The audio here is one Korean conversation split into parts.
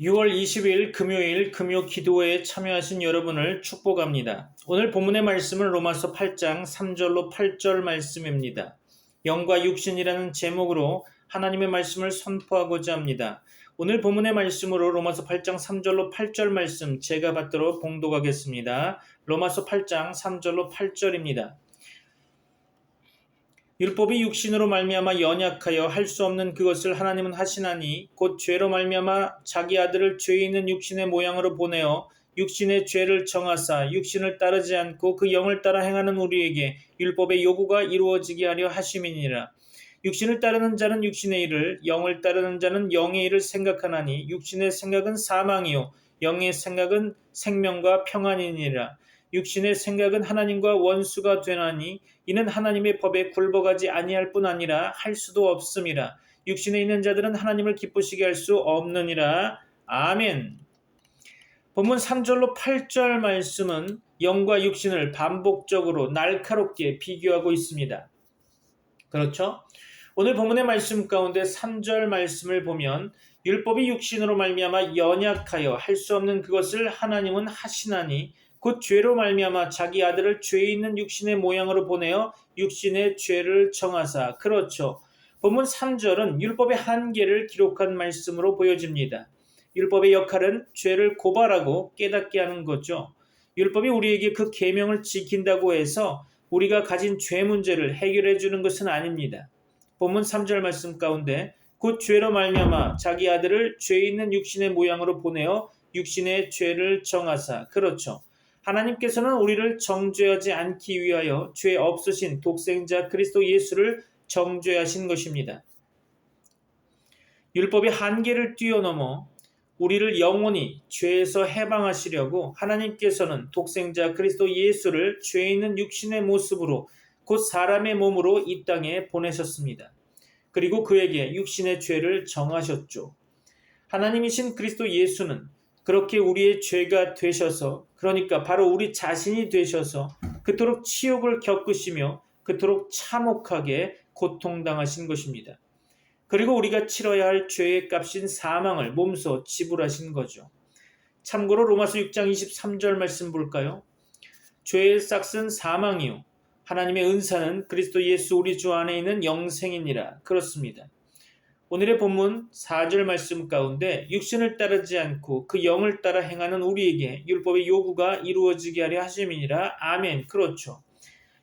6월 20일 금요일 금요 기도회에 참여하신 여러분을 축복합니다. 오늘 본문의 말씀은 로마서 8장 3절로 8절 말씀입니다. 영과 육신이라는 제목으로 하나님의 말씀을 선포하고자 합니다. 오늘 본문의 말씀으로 로마서 8장 3절로 8절 말씀 제가 받도록 봉독하겠습니다. 로마서 8장 3절로 8절입니다. 율법이 육신으로 말미암아 연약하여 할 수 없는 그것을 하나님은 하시나니 곧 죄로 말미암아 자기 아들을 죄 있는 육신의 모양으로 보내어 육신의 죄를 정하사 육신을 따르지 않고 그 영을 따라 행하는 우리에게 율법의 요구가 이루어지게 하려 하심이니라. 육신을 따르는 자는 육신의 일을, 영을 따르는 자는 영의 일을 생각하나니 육신의 생각은 사망이요 영의 생각은 생명과 평안이니라. 육신의 생각은 하나님과 원수가 되나니 이는 하나님의 법에 굴복하지 아니할 뿐 아니라 할 수도 없음이라. 육신에 있는 자들은 하나님을 기쁘시게 할 수 없느니라. 아멘. 본문 3절로 8절 말씀은 영과 육신을 반복적으로 날카롭게 비교하고 있습니다. 그렇죠? 오늘 본문의 말씀 가운데 3절 말씀을 보면 율법이 육신으로 말미암아 연약하여 할 수 없는 그것을 하나님은 하시나니 곧 죄로 말미암아 자기 아들을 죄 있는 육신의 모양으로 보내어 육신의 죄를 정하사. 그렇죠. 본문 3절은 율법의 한계를 기록한 말씀으로 보여집니다. 율법의 역할은 죄를 고발하고 깨닫게 하는 거죠. 율법이 우리에게 그 계명을 지킨다고 해서 우리가 가진 죄 문제를 해결해 주는 것은 아닙니다. 본문 3절 말씀 가운데 곧 죄로 말미암아 자기 아들을 죄 있는 육신의 모양으로 보내어 육신의 죄를 정하사. 그렇죠. 하나님께서는 우리를 정죄하지 않기 위하여 죄 없으신 독생자 그리스도 예수를 정죄하신 것입니다. 율법의 한계를 뛰어넘어 우리를 영원히 죄에서 해방하시려고 하나님께서는 독생자 그리스도 예수를 죄 있는 육신의 모습으로 곧 사람의 몸으로 이 땅에 보내셨습니다. 그리고 그에게 육신의 죄를 정하셨죠. 하나님이신 그리스도 예수는 그렇게 우리의 죄가 되셔서, 그러니까 바로 우리 자신이 되셔서 그토록 치욕을 겪으시며 그토록 참혹하게 고통당하신 것입니다. 그리고 우리가 치러야 할 죄의 값인 사망을 몸소 지불하신 거죠. 참고로 로마서 6장 23절 말씀 볼까요? 죄의 싹은 사망이요 하나님의 은사는 그리스도 예수 우리 주 안에 있는 영생이니라. 그렇습니다. 오늘의 본문 4절 말씀 가운데 육신을 따르지 않고 그 영을 따라 행하는 우리에게 율법의 요구가 이루어지게 하려 하심이니라. 아멘. 그렇죠.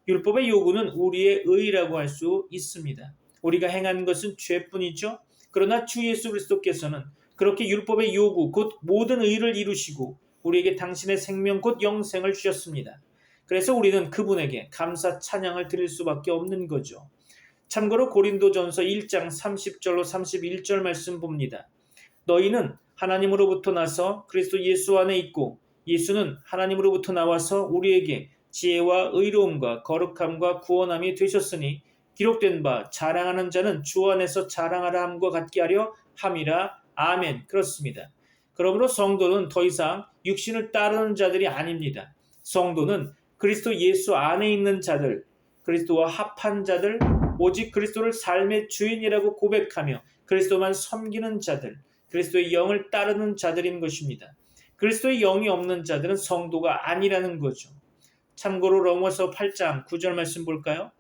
율법의 요구는 우리의 의라고 할 수 있습니다. 우리가 행한 것은 죄뿐이죠. 그러나 주 예수 그리스도께서는 그렇게 율법의 요구 곧 모든 의를 이루시고 우리에게 당신의 생명 곧 영생을 주셨습니다. 그래서 우리는 그분에게 감사 찬양을 드릴 수밖에 없는 거죠. 참고로 고린도전서 1장 30절로 31절 말씀 봅니다. 너희는 하나님으로부터 나서 그리스도 예수 안에 있고 예수는 하나님으로부터 나와서 우리에게 지혜와 의로움과 거룩함과 구원함이 되셨으니 기록된 바 자랑하는 자는 주 안에서 자랑하라 함과 같게 하려 함이라. 아멘. 그렇습니다. 그러므로 성도는 더 이상 육신을 따르는 자들이 아닙니다. 성도는 그리스도 예수 안에 있는 자들, 그리스도와 합한 자들, 오직 그리스도를 삶의 주인이라고 고백하며 그리스도만 섬기는 자들, 그리스도의 영을 따르는 자들인 것입니다. 그리스도의 영이 없는 자들은 성도가 아니라는 거죠. 참고로 로마서 8장 9절 말씀 볼까요?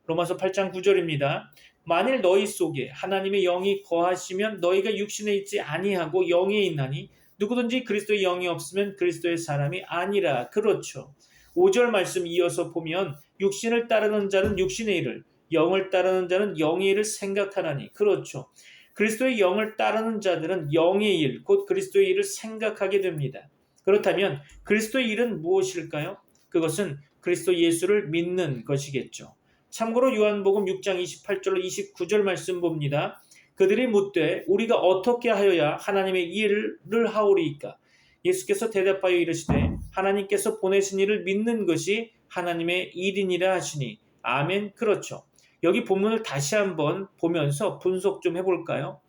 로마서 8장 9절입니다. 만일 너희 속에 하나님의 영이 거하시면 너희가 육신에 있지 아니하고 영에 있나니 누구든지 그리스도의 영이 없으면 그리스도의 사람이 아니라. 그렇죠. 5절 말씀 이어서 보면 육신을 따르는 자는 육신의 일을, 영을 따르는 자는 영의 일을 생각하나니. 그렇죠. 그리스도의 영을 따르는 자들은 영의 일, 곧 그리스도의 일을 생각하게 됩니다. 그렇다면 그리스도의 일은 무엇일까요? 그것은 그리스도 예수를 믿는 것이겠죠. 참고로 요한복음 6장 28절로 29절 말씀 봅니다. 그들이 묻되 우리가 어떻게 하여야 하나님의 일을 하오리이까? 예수께서 대답하여 이르시되 하나님께서 보내신 이를 믿는 것이 하나님의 일이니라 하시니. 아멘. 그렇죠. 여기 본문을 다시 한번 보면서 분석 좀 해볼까요?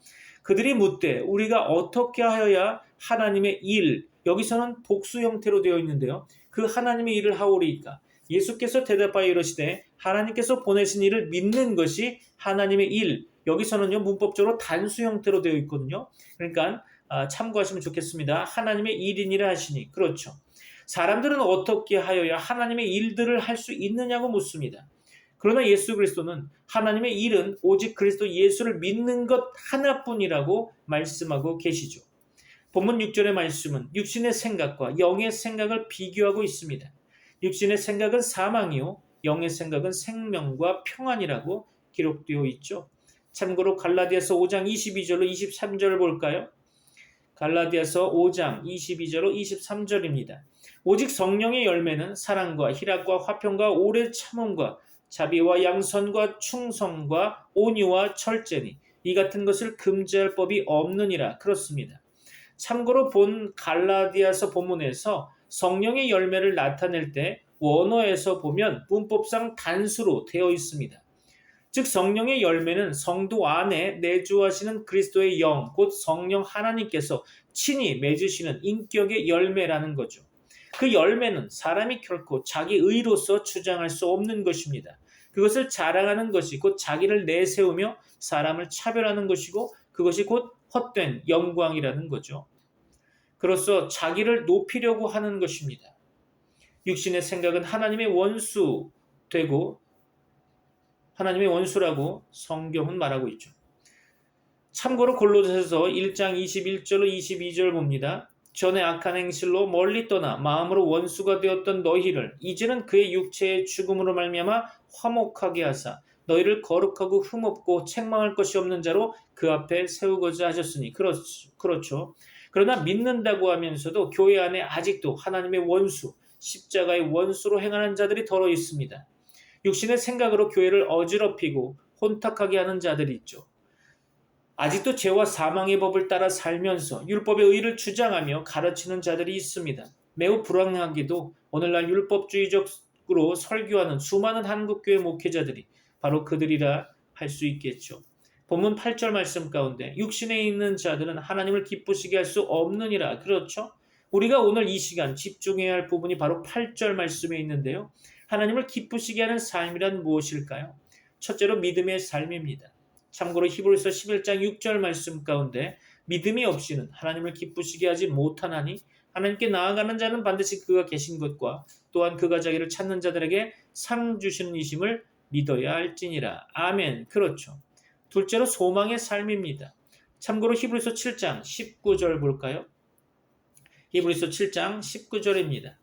그들이 묻되 우리가 어떻게 하여야 하나님의 일, 여기서는 복수 형태로 되어 있는데요. 그 하나님의 일을 하오리이까? 예수께서 대답하여 이르시되 하나님께서 보내신 일을 믿는 것이 하나님의 일. 여기서는요 문법적으로 단수 형태로 되어 있거든요. 그러니까 참고하시면 좋겠습니다. 하나님의 일이니라 하시니. 그렇죠. 사람들은 어떻게 하여야 하나님의 일들을 할 수 있느냐고 묻습니다. 그러나 예수 그리스도는 하나님의 일은 오직 그리스도 예수를 믿는 것 하나뿐이라고 말씀하고 계시죠. 본문 6절의 말씀은 육신의 생각과 영의 생각을 비교하고 있습니다. 육신의 생각은 사망이요 영의 생각은 생명과 평안이라고 기록되어 있죠. 참고로 갈라디아서 5장 22절로 23절을 볼까요? 갈라디아서 5장 22절로 23절입니다. 오직 성령의 열매는 사랑과 희락과 화평과 오래 참음과 자비와 양선과 충성과 온유와 절제니 이 같은 것을 금지할 법이 없느니라. 그렇습니다. 참고로 본 갈라디아서 본문에서 성령의 열매를 나타낼 때 원어에서 보면 문법상 단수로 되어 있습니다. 즉 성령의 열매는 성도 안에 내주하시는 그리스도의 영, 곧 성령 하나님께서 친히 맺으시는 인격의 열매라는 거죠. 그 열매는 사람이 결코 자기 의로서 주장할 수 없는 것입니다. 그것을 자랑하는 것이 곧 자기를 내세우며 사람을 차별하는 것이고 그것이 곧 헛된 영광이라는 거죠. 그로써 자기를 높이려고 하는 것입니다. 육신의 생각은 하나님의 원수 되고 하나님의 원수라고 성경은 말하고 있죠. 참고로 골로새서 1장 21절로 22절 봅니다. 전에 악한 행실로 멀리 떠나 마음으로 원수가 되었던 너희를 이제는 그의 육체의 죽음으로 말미암아 화목하게 하사 너희를 거룩하고 흠없고 책망할 것이 없는 자로 그 앞에 세우고자 하셨으니 그렇죠. 그러나 믿는다고 하면서도 교회 안에 아직도 하나님의 원수, 십자가의 원수로 행하는 자들이 더러 있습니다. 육신의 생각으로 교회를 어지럽히고 혼탁하게 하는 자들이 있죠. 아직도 죄와 사망의 법을 따라 살면서 율법의 의를 주장하며 가르치는 자들이 있습니다. 매우 불안하게도 오늘날 율법주의적으로 설교하는 수많은 한국교회 목회자들이 바로 그들이라 할 수 있겠죠. 본문 8절 말씀 가운데 육신에 있는 자들은 하나님을 기쁘시게 할 수 없느니라. 그렇죠? 우리가 오늘 이 시간 집중해야 할 부분이 바로 8절 말씀에 있는데요. 하나님을 기쁘시게 하는 삶이란 무엇일까요? 첫째로 믿음의 삶입니다. 참고로 히브리서 11장 6절 말씀 가운데 믿음이 없이는 하나님을 기쁘시게 하지 못하나니 하나님께 나아가는 자는 반드시 그가 계신 것과 또한 그가 자기를 찾는 자들에게 상 주시는 이심을 믿어야 할지니라. 아멘. 그렇죠. 둘째로 소망의 삶입니다. 참고로 히브리서 7장 19절 볼까요? 히브리서 7장 19절입니다.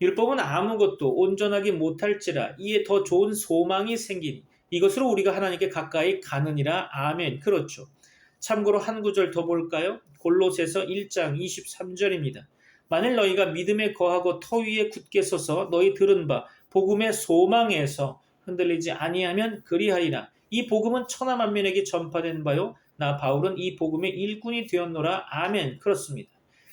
율법은 아무것도 온전하게 못할지라 이에 더 좋은 소망이 생기니 이것으로 우리가 하나님께 가까이 가느니라. 아멘. 그렇죠. 참고로 한 구절 더 볼까요? 골로새서 1장 23절입니다. 만일 너희가 믿음에 거하고 터 위에 굳게 서서 너희 들은 바 복음의 소망에서 흔들리지 아니하면 그리하리라. 이 복음은 천하 만민에게 전파된 바요 나 바울은 이 복음의 일꾼이 되었노라. 아멘. 그렇습니다.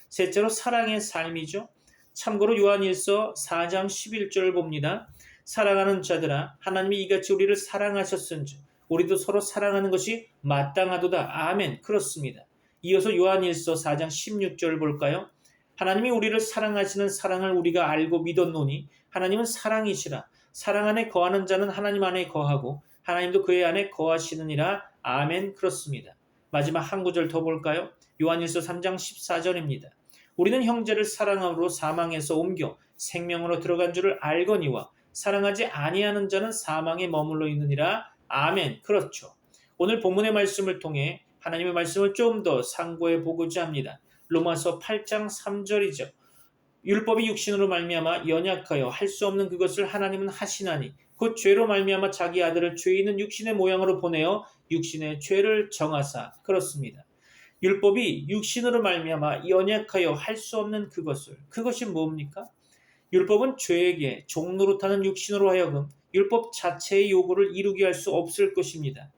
셋째로 사랑의 삶이죠. 참고로 요한일서 4장 11절을 봅니다. 사랑하는 자들아 하나님이 이같이 우리를 사랑하셨은즉 우리도 서로 사랑하는 것이 마땅하도다. 아멘. 그렇습니다. 이어서 요한일서 4장 16절을 볼까요? 하나님이 우리를 사랑하시는 사랑을 우리가 알고 믿었노니 하나님은 사랑이시라. 사랑 안에 거하는 자는 하나님 안에 거하고 하나님도 그의 안에 거하시느니라. 아멘. 그렇습니다. 마지막 한 구절 더 볼까요? 요한일서 3장 14절입니다. 우리는 형제를 사랑함으로 사망에서 옮겨 생명으로 들어간 줄을 알거니와 사랑하지 아니하는 자는 사망에 머물러 있느니라. 아멘. 그렇죠. 오늘 본문의 말씀을 통해 하나님의 말씀을 좀 더 상고해 보고자 합니다. 로마서 8장 3절이죠. 율법이 육신으로 말미암아 연약하여 할 수 없는 그것을 하나님은 하시나니 곧 죄로 말미암아 자기 아들을 죄 있는 육신의 모양으로 보내어 육신의 죄를 정하사. 그렇습니다. 율법이 육신으로 말미암아 연약하여 할 수 없는 그것이 뭡니까? 율법은 죄에게 종노릇하는 육신으로 하여금 율법 자체의 요구를 이루게 할 수 없을 것입니다.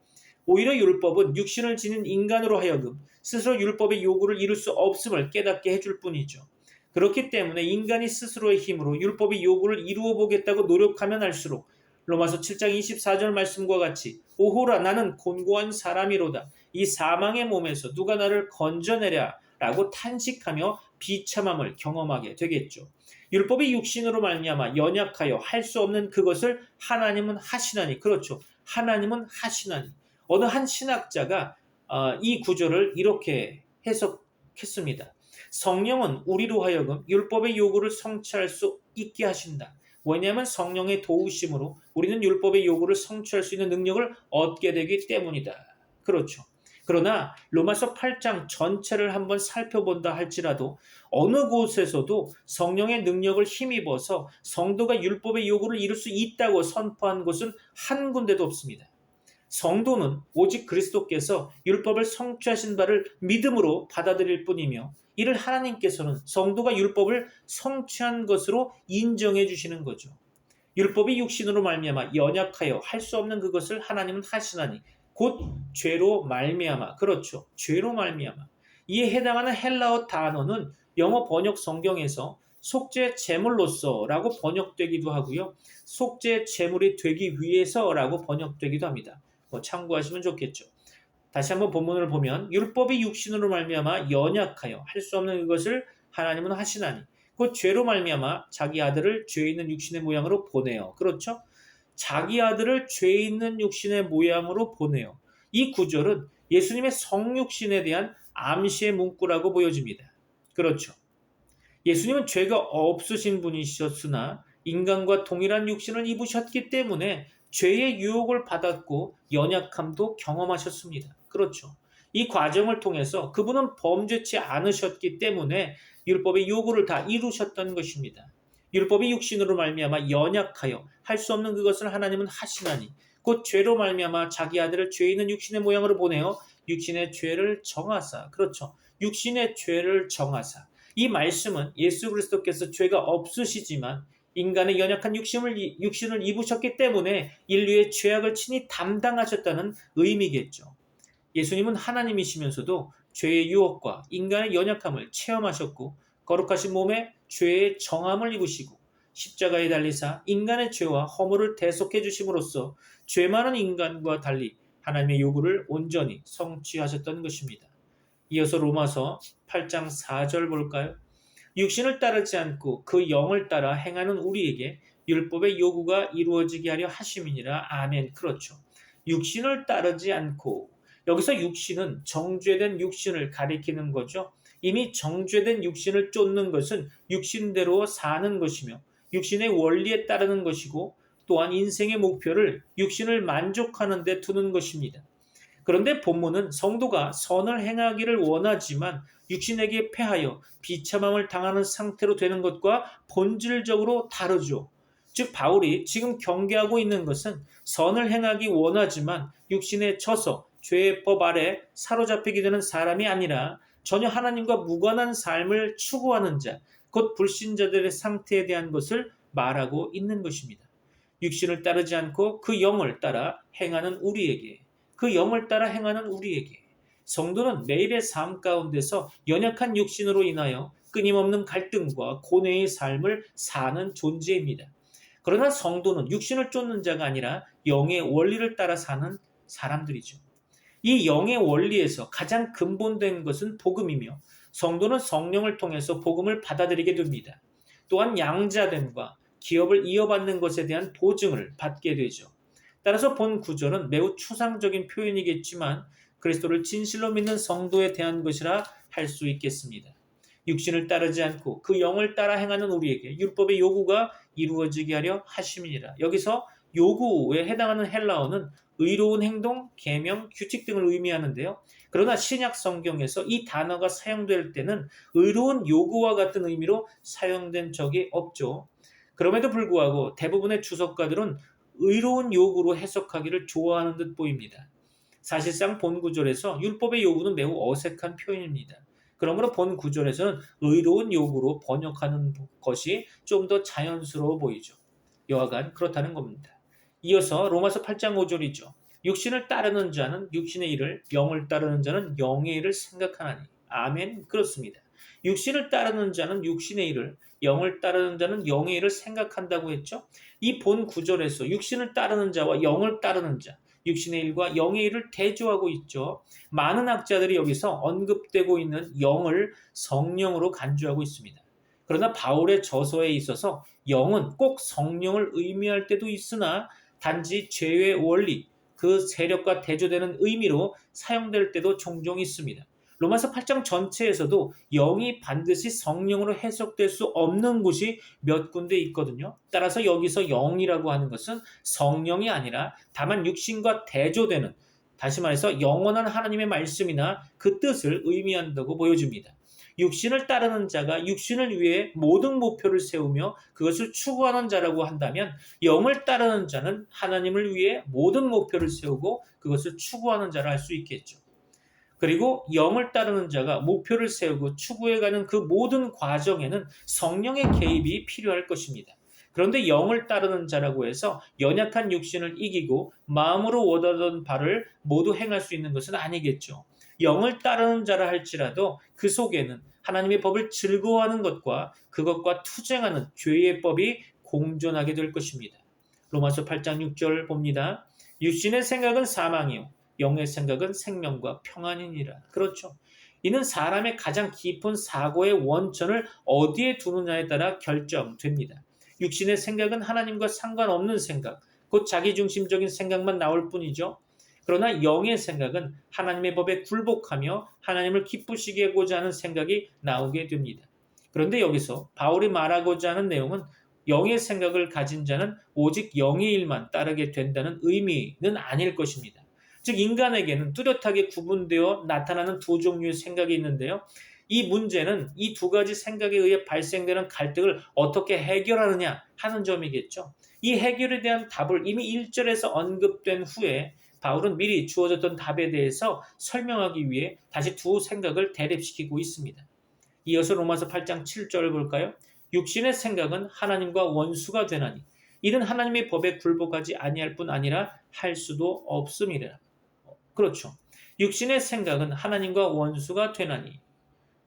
오히려 율법은 육신을 지닌 인간으로 하여금 스스로 율법의 요구를 이룰 수 없음을 깨닫게 해줄 뿐이죠. 그렇기 때문에 인간이 스스로의 힘으로 율법의 요구를 이루어 보겠다고 노력하면 할수록 로마서 7장 24절 말씀과 같이 오호라 나는 곤고한 사람이로다. 이 사망의 몸에서 누가 나를 건져내랴 라고 탄식하며 비참함을 경험하게 되겠죠. 율법이 육신으로 말미암아 연약하여 할 수 없는 그것을 하나님은 하시나니. 그렇죠. 하나님은 하시나니. 어느 한 신학자가 이 구절을 이렇게 해석했습니다. 약했습니다. 성령은 우리로 하여금 율법의 요구를 성취할 수 있게 하신다. 왜냐하면 성령의 도우심으로 우리는 율법의 요구를 성취할 수 있는 능력을 얻게 되기 때문이다. 그렇죠. 그러나 로마서 8장 전체를 한번 살펴본다 할지라도 어느 곳에서도 성령의 능력을 힘입어서 성도가 율법의 요구를 이룰 수 있다고 선포한 곳은 한 군데도 없습니다. 성도는 오직 그리스도께서 율법을 성취하신 바를 믿음으로 받아들일 뿐이며 이를 하나님께서는 성도가 율법을 성취한 것으로 인정해 주시는 거죠. 율법이 육신으로 말미암아 연약하여 할 수 없는 그것을 하나님은 하시나니 곧 죄로 말미암아. 그렇죠. 죄로 말미암아. 이에 해당하는 헬라어 단어는 영어 번역 성경에서 속죄 제물로서라고 번역되기도 하고요. 속죄 제물이 되기 위해서라고 번역되기도 합니다. 참고하시면 좋겠죠. 다시 한번 본문을 보면 율법이 육신으로 말미암아 연약하여 할 수 없는 그것을 하나님은 하시나니 그 죄로 말미암아 자기 아들을 죄 있는 육신의 모양으로 보내요. 그렇죠? 자기 아들을 죄 있는 육신의 모양으로 보내요. 이 구절은 예수님의 성육신에 대한 암시의 문구라고 보여집니다. 그렇죠. 예수님은 죄가 없으신 분이셨으나 인간과 동일한 육신을 입으셨기 때문에 죄의 유혹을 받았고 연약함도 경험하셨습니다. 그렇죠. 이 과정을 통해서 그분은 범죄치 않으셨기 때문에 율법의 요구를 다 이루셨던 것입니다. 율법이 육신으로 말미암아 연약하여 할 수 없는 그것을 하나님은 하시나니 곧 죄로 말미암아 자기 아들을 죄 있는 육신의 모양으로 보내어 육신의 죄를 정하사. 그렇죠. 육신의 죄를 정하사. 이 말씀은 예수 그리스도께서 죄가 없으시지만 인간의 연약한 육신을 입으셨기 때문에 인류의 죄악을 친히 담당하셨다는 의미겠죠. 예수님은 하나님이시면서도 죄의 유혹과 인간의 연약함을 체험하셨고 거룩하신 몸에 죄의 정함을 입으시고 십자가에 달리사 인간의 죄와 허물을 대속해 주심으로써 죄 많은 인간과 달리 하나님의 요구를 온전히 성취하셨던 것입니다. 이어서 로마서 8장 4절 볼까요? 육신을 따르지 않고 그 영을 따라 행하는 우리에게 율법의 요구가 이루어지게 하려 하심이니라. 아멘. 그렇죠. 육신을 따르지 않고, 여기서 육신은 정죄된 육신을 가리키는 거죠. 이미 정죄된 육신을 쫓는 것은 육신대로 사는 것이며 육신의 원리에 따르는 것이고 또한 인생의 목표를 육신을 만족하는 데 두는 것입니다. 그런데 본문은 성도가 선을 행하기를 원하지만 육신에게 패하여 비참함을 당하는 상태로 되는 것과 본질적으로 다르죠. 즉 바울이 지금 경계하고 있는 것은 선을 행하기 원하지만 육신에 져서 죄의 법 아래 사로잡히게 되는 사람이 아니라 전혀 하나님과 무관한 삶을 추구하는 자, 곧 불신자들의 상태에 대한 것을 말하고 있는 것입니다. 육신을 따르지 않고 그 영을 따라 행하는 우리에게, 그 영을 따라 행하는 우리에게 성도는 매일의 삶 가운데서 연약한 육신으로 인하여 끊임없는 갈등과 고뇌의 삶을 사는 존재입니다. 그러나 성도는 육신을 쫓는 자가 아니라 영의 원리를 따라 사는 사람들이죠. 이 영의 원리에서 가장 근본된 것은 복음이며 성도는 성령을 통해서 복음을 받아들이게 됩니다. 또한 양자됨과 기업을 이어받는 것에 대한 보증을 받게 되죠. 따라서 본 구절은 매우 추상적인 표현이겠지만 그리스도를 진실로 믿는 성도에 대한 것이라 할 수 있겠습니다. 육신을 따르지 않고 그 영을 따라 행하는 우리에게 율법의 요구가 이루어지게 하려 하심이니라. 여기서 요구에 해당하는 헬라어는 의로운 행동, 계명, 규칙 등을 의미하는데요. 그러나 신약 성경에서 이 단어가 사용될 때는 의로운 요구와 같은 의미로 사용된 적이 없죠. 그럼에도 불구하고 대부분의 주석가들은 의로운 요구로 해석하기를 좋아하는 듯 보입니다. 사실상 본 구절에서 율법의 요구는 매우 어색한 표현입니다. 그러므로 본 구절에서는 의로운 요구로 번역하는 것이 좀 더 자연스러워 보이죠. 여하간 그렇다는 겁니다. 이어서 로마서 8장 5절이죠. 육신을 따르는 자는 육신의 일을, 영을 따르는 자는 영의 일을 생각하나니. 아멘. 그렇습니다. 육신을 따르는 자는 육신의 일을, 영을 따르는 자는 영의 일을 생각한다고 했죠. 이 본 구절에서 육신을 따르는 자와 영을 따르는 자, 육신의 일과 영의 일을 대조하고 있죠. 많은 학자들이 여기서 언급되고 있는 영을 성령으로 간주하고 있습니다. 그러나 바울의 저서에 있어서 영은 꼭 성령을 의미할 때도 있으나 단지 죄의 원리, 그 세력과 대조되는 의미로 사용될 때도 종종 있습니다. 로마서 8장 전체에서도 영이 반드시 성령으로 해석될 수 없는 곳이 몇 군데 있거든요. 따라서 여기서 영이라고 하는 것은 성령이 아니라 다만 육신과 대조되는, 다시 말해서 영원한 하나님의 말씀이나 그 뜻을 의미한다고 보여집니다. 육신을 따르는 자가 육신을 위해 모든 목표를 세우며 그것을 추구하는 자라고 한다면, 영을 따르는 자는 하나님을 위해 모든 목표를 세우고 그것을 추구하는 자라 할 수 있겠죠. 그리고 영을 따르는 자가 목표를 세우고 추구해가는 그 모든 과정에는 성령의 개입이 필요할 것입니다. 그런데 영을 따르는 자라고 해서 연약한 육신을 이기고 마음으로 원하던 바를 모두 행할 수 있는 것은 아니겠죠. 영을 따르는 자라 할지라도 그 속에는 하나님의 법을 즐거워하는 것과 그것과 투쟁하는 죄의 법이 공존하게 될 것입니다. 로마서 8장 6절 봅니다. 육신의 생각은 사망이요 영의 생각은 생명과 평안이니라. 그렇죠. 이는 사람의 가장 깊은 사고의 원천을 어디에 두느냐에 따라 결정됩니다. 육신의 생각은 하나님과 상관없는 생각, 곧 자기중심적인 생각만 나올 뿐이죠. 그러나 영의 생각은 하나님의 법에 굴복하며 하나님을 기쁘시게 하고자 하는 생각이 나오게 됩니다. 그런데 여기서 바울이 말하고자 하는 내용은 영의 생각을 가진 자는 오직 영의 일만 따르게 된다는 의미는 아닐 것입니다. 즉 인간에게는 뚜렷하게 구분되어 나타나는 두 종류의 생각이 있는데요. 이 문제는 이 두 가지 생각에 의해 발생되는 갈등을 어떻게 해결하느냐 하는 점이겠죠. 이 해결에 대한 답을 이미 1절에서 언급된 후에 바울은 미리 주어졌던 답에 대해서 설명하기 위해 다시 두 생각을 대립시키고 있습니다. 이어서 로마서 8장 7절을 볼까요? 육신의 생각은 하나님과 원수가 되나니 이는 하나님의 법에 굴복하지 아니할 뿐 아니라 할 수도 없음이라. 그렇죠. 육신의 생각은 하나님과 원수가 되나니.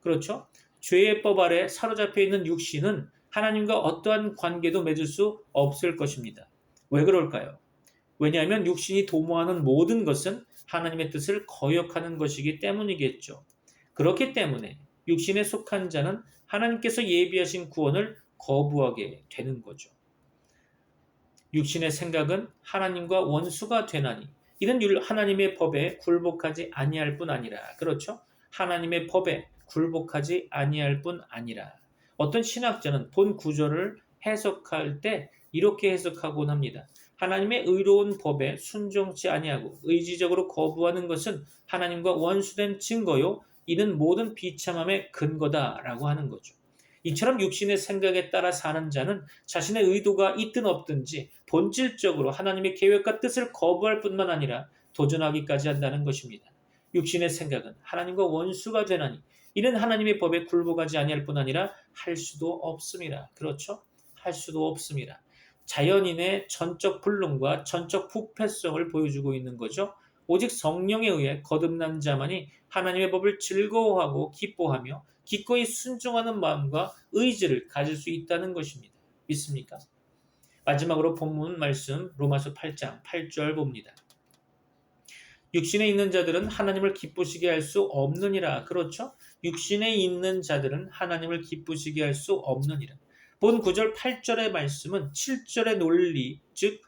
그렇죠. 죄의 법 아래 사로잡혀 있는 육신은 하나님과 어떠한 관계도 맺을 수 없을 것입니다. 왜 그럴까요? 왜냐하면 육신이 도모하는 모든 것은 하나님의 뜻을 거역하는 것이기 때문이겠죠. 그렇기 때문에 육신에 속한 자는 하나님께서 예비하신 구원을 거부하게 되는 거죠. 육신의 생각은 하나님과 원수가 되나니 이는 하나님의 법에 굴복하지 아니할 뿐 아니라. 그렇죠? 하나님의 법에 굴복하지 아니할 뿐 아니라. 어떤 신학자는 본 구절을 해석할 때 이렇게 해석하곤 합니다. 하나님의 의로운 법에 순종치 아니하고 의지적으로 거부하는 것은 하나님과 원수된 증거요. 이는 모든 비참함의 근거다라고 하는 거죠. 이처럼 육신의 생각에 따라 사는 자는 자신의 의도가 있든 없든지 본질적으로 하나님의 계획과 뜻을 거부할 뿐만 아니라 도전하기까지 한다는 것입니다. 육신의 생각은 하나님과 원수가 되나니 이는 하나님의 법에 굴복하지 아니할 뿐 아니라 할 수도 없음이라. 그렇죠? 할 수도 없음이라. 자연인의 전적 불능과 전적 부패성을 보여주고 있는 거죠. 오직 성령에 의해 거듭난 자만이 하나님의 법을 즐거워하고 기뻐하며 기꺼이 순종하는 마음과 의지를 가질 수 있다는 것입니다. 믿습니까? 마지막으로 본문 말씀 로마서 8장 8절 봅니다. 육신에 있는 자들은 하나님을 기쁘시게 할 수 없느니라. 그렇죠? 육신에 있는 자들은 하나님을 기쁘시게 할 수 없느니라. 본 9절 8절의 말씀은 7절의 논리, 즉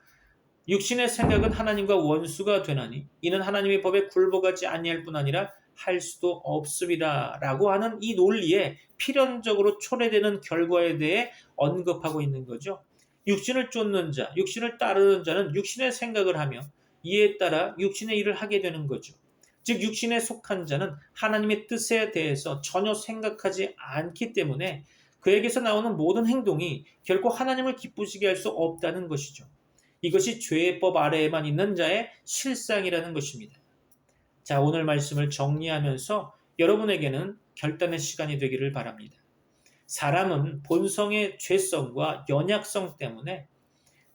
육신의 생각은 하나님과 원수가 되나니 이는 하나님의 법에 굴복하지 아니할 뿐 아니라 할 수도 없습니다. 라고 하는 이 논리에 필연적으로 초래되는 결과에 대해 언급하고 있는 거죠. 육신을 쫓는 자, 육신을 따르는 자는 육신의 생각을 하며 이에 따라 육신의 일을 하게 되는 거죠. 즉 육신에 속한 자는 하나님의 뜻에 대해서 전혀 생각하지 않기 때문에 그에게서 나오는 모든 행동이 결코 하나님을 기쁘시게 할 수 없다는 것이죠. 이것이 죄의 법 아래에만 있는 자의 실상이라는 것입니다. 자, 오늘 말씀을 정리하면서 여러분에게는 결단의 시간이 되기를 바랍니다. 사람은 본성의 죄성과 연약성 때문에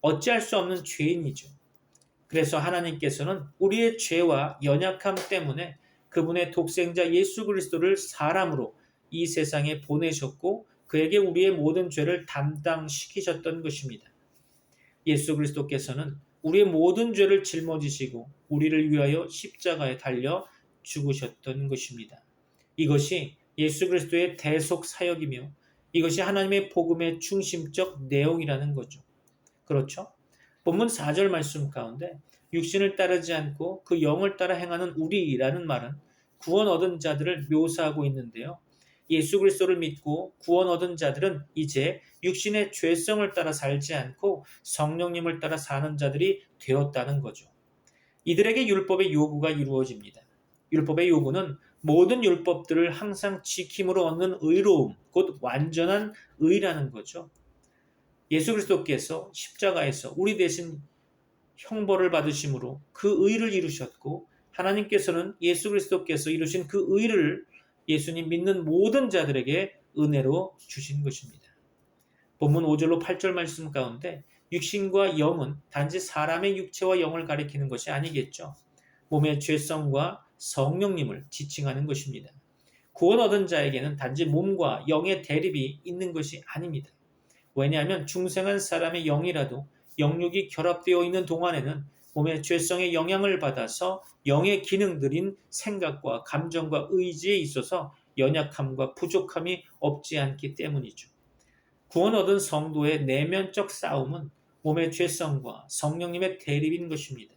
어찌할 수 없는 죄인이죠. 그래서 하나님께서는 우리의 죄와 연약함 때문에 그분의 독생자 예수 그리스도를 사람으로 이 세상에 보내셨고 그에게 우리의 모든 죄를 담당시키셨던 것입니다. 예수 그리스도께서는 우리의 모든 죄를 짊어지시고 우리를 위하여 십자가에 달려 죽으셨던 것입니다. 이것이 예수 그리스도의 대속 사역이며 이것이 하나님의 복음의 중심적 내용이라는 거죠. 그렇죠? 본문 4절 말씀 가운데 육신을 따르지 않고 그 영을 따라 행하는 우리라는 말은 구원 얻은 자들을 묘사하고 있는데요. 예수 그리스도를 믿고 구원 얻은 자들은 이제 육신의 죄성을 따라 살지 않고 성령님을 따라 사는 자들이 되었다는 거죠. 이들에게 율법의 요구가 이루어집니다. 율법의 요구는 모든 율법들을 항상 지킴으로 얻는 의로움, 곧 완전한 의라는 거죠. 예수 그리스도께서 십자가에서 우리 대신 형벌을 받으심으로 그 의를 이루셨고, 하나님께서는 예수 그리스도께서 이루신 그 의를 예수님 믿는 모든 자들에게 은혜로 주신 것입니다. 본문 5절로 8절 말씀 가운데 육신과 영은 단지 사람의 육체와 영을 가리키는 것이 아니겠죠. 몸의 죄성과 성령님을 지칭하는 것입니다. 구원 얻은 자에게는 단지 몸과 영의 대립이 있는 것이 아닙니다. 왜냐하면 중생한 사람의 영이라도 영육이 결합되어 있는 동안에는 몸의 죄성의 영향을 받아서 영의 기능들인 생각과 감정과 의지에 있어서 연약함과 부족함이 없지 않기 때문이죠. 구원 얻은 성도의 내면적 싸움은 몸의 죄성과 성령님의 대립인 것입니다.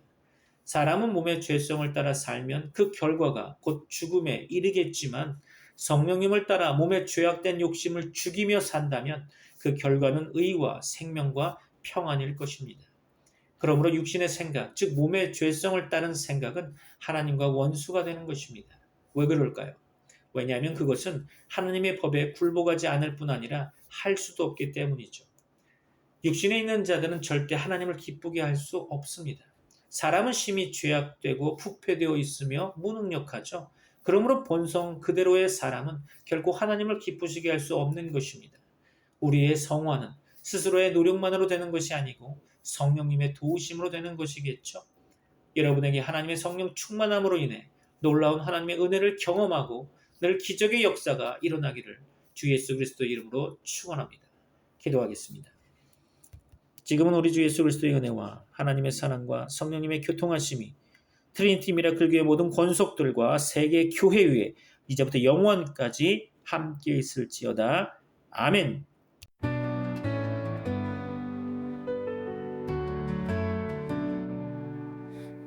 사람은 몸의 죄성을 따라 살면 그 결과가 곧 죽음에 이르겠지만, 성령님을 따라 몸의 죄악된 욕심을 죽이며 산다면 그 결과는 의와 생명과 평안일 것입니다. 그러므로 육신의 생각, 즉 몸의 죄성을 따른 생각은 하나님과 원수가 되는 것입니다. 왜 그럴까요? 왜냐하면 그것은 하나님의 법에 굴복하지 않을 뿐 아니라 할 수도 없기 때문이죠. 육신에 있는 자들은 절대 하나님을 기쁘게 할 수 없습니다. 사람은 심히 죄악되고 부패되어 있으며 무능력하죠. 그러므로 본성 그대로의 사람은 결코 하나님을 기쁘시게 할 수 없는 것입니다. 우리의 성화는 스스로의 노력만으로 되는 것이 아니고 성령님의 도우심으로 되는 것이겠죠. 여러분에게 하나님의 성령 충만함으로 인해 놀라운 하나님의 은혜를 경험하고 늘 기적의 역사가 일어나기를 주 예수 그리스도의 이름으로 축원합니다. 기도하겠습니다. 지금은 우리 주 예수 그리스도의 은혜와 하나님의 사랑과 성령님의 교통하심이 트리니티 미라클 교회 모든 권속들과 세계 교회 위에 이제부터 영원까지 함께 있을지어다. 아멘.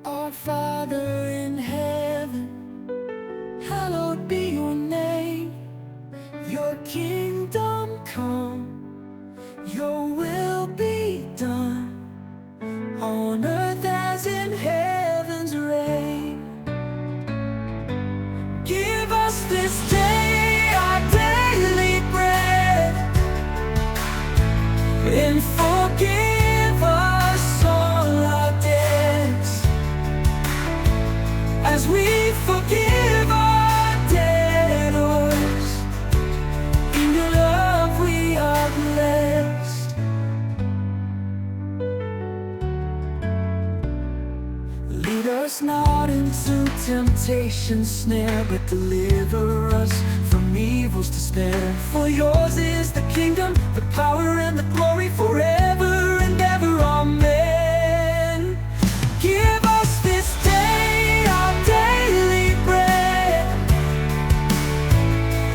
Our Father in heaven, hallowed be your name. Your kingdom come, your will be done, on earth as in heaven's reign. Give us this day our daily bread, and forgive us all our debts, as we forgive our debtors. In your love we are blessed. Lead us not into temptation's snare, but deliver us from evil's despair. For yours is the kingdom, the power and the glory forever and ever. Amen. Give us this day our daily bread,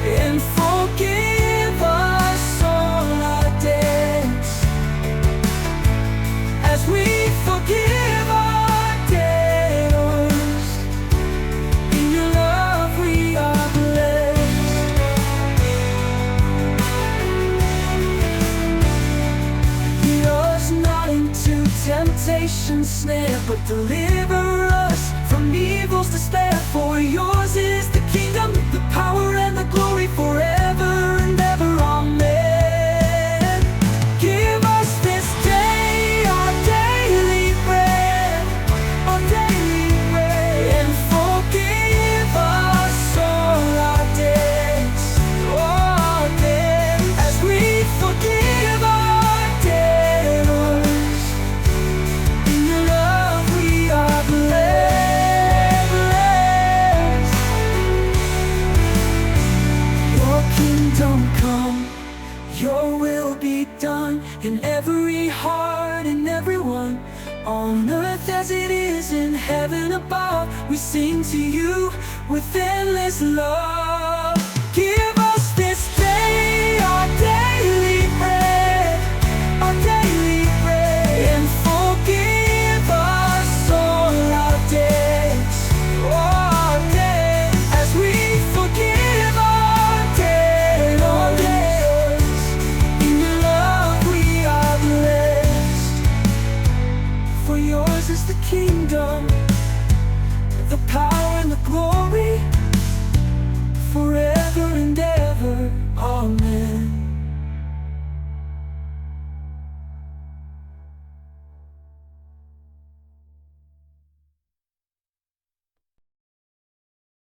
and forgive us all our debts, as we forgive our debtors. In your love we are blessed. Lead us not into temptation's snare, but deliver us from evil's despair. For yours is the kingdom, the power and the glory forever and ever. Amen. Give us this day our daily bread, and forgive us all our debts, as we forgive our debtors. In your love we are blessed. Your kingdom come, your will be done, in every heart and everyone, on earth as it is in heaven above. We sing to you with endless love. Give us this day our daily bread, and forgive us all our debts, as we yours is the kingdom, the power and the glory